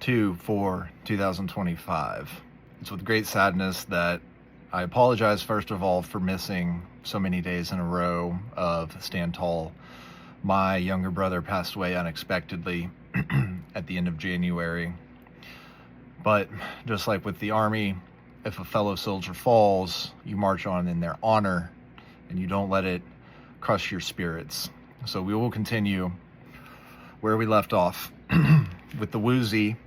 2 for 2025. It's with great sadness that I apologize, first of all, for missing so many days in a row of Stand Tall. My younger brother passed away unexpectedly at the end of January. But just like with the Army, if a fellow soldier falls, you march on in their honor and you don't let it crush your spirits. So we will continue where we left off with the Wuzi,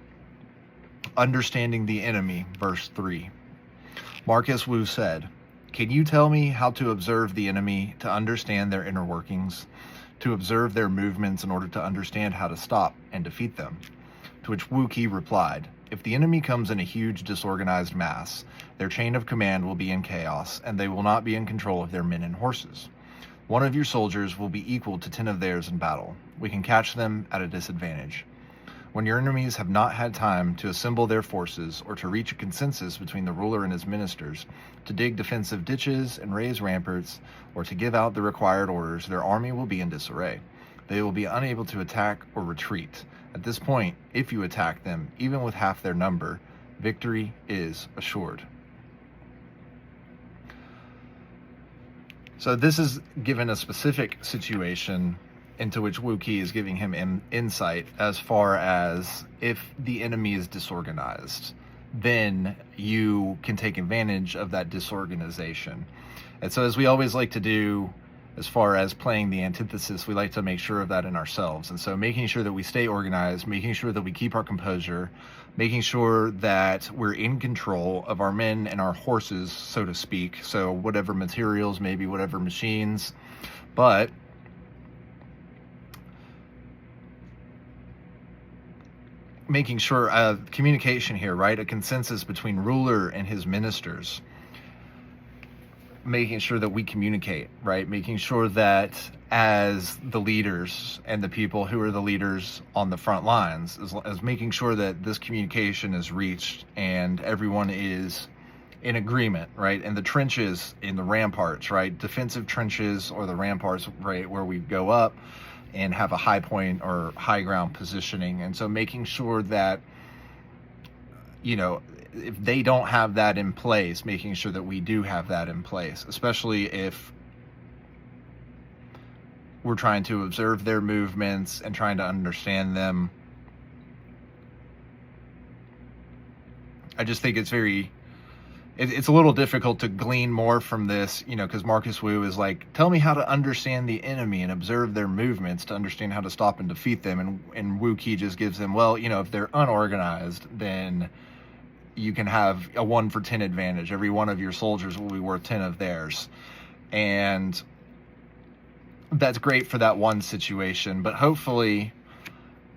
understanding the enemy, verse 3. Marcus Wu said, "Can you tell me how to observe the enemy, to understand their inner workings, to observe their movements in order to understand how to stop and defeat them?" To which Wu Qi replied, "If the enemy comes in a huge disorganized mass, their chain of command will be in chaos, and they will not be in control of their men and horses. One of your soldiers will be equal to 10 of theirs in battle. We can catch them at a disadvantage. When your enemies have not had time to assemble their forces or to reach a consensus between the ruler and his ministers, to dig defensive ditches and raise ramparts, or to give out the required orders, their army will be in disarray. They will be unable to attack or retreat. At this point, if you attack them, even with half their number, victory is assured." So this is given a specific situation into which Wu Qi is giving him insight as far as if the enemy is disorganized, then you can take advantage of that disorganization. And so as we always like to do, as far as playing the antithesis, we like to make sure of that in ourselves. And so making sure that we stay organized, making sure that we keep our composure, making sure that we're in control of our men and our horses, so to speak. So whatever materials, maybe whatever machines, but making sure communication here, right? A consensus between ruler and his ministers. Making sure that we communicate, right? Making sure that as the leaders and the people who are the leaders on the front lines, as making sure that this communication is reached and everyone is in agreement, right? And the trenches in the ramparts, right? Defensive trenches or the ramparts, right? Where we go up and have a high point or high ground positioning. And so making sure that, you know, if they don't have that in place, making sure that we do have that in place, especially if we're trying to observe their movements and trying to understand them. I just think it's it's a little difficult to glean more from this, you know, because Marcus Wu is like, tell me how to understand the enemy and observe their movements to understand how to stop and defeat them. And Wu Qi just gives them, well, you know, if they're unorganized, then you can have a 1 for 10 advantage. Every one of your soldiers will be worth 10 of theirs. And that's great for that one situation. But hopefully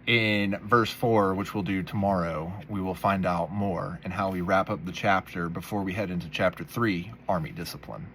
in verse 4, which we'll do tomorrow, we will find out more and how we wrap up the chapter before we head into chapter 3, Army Discipline.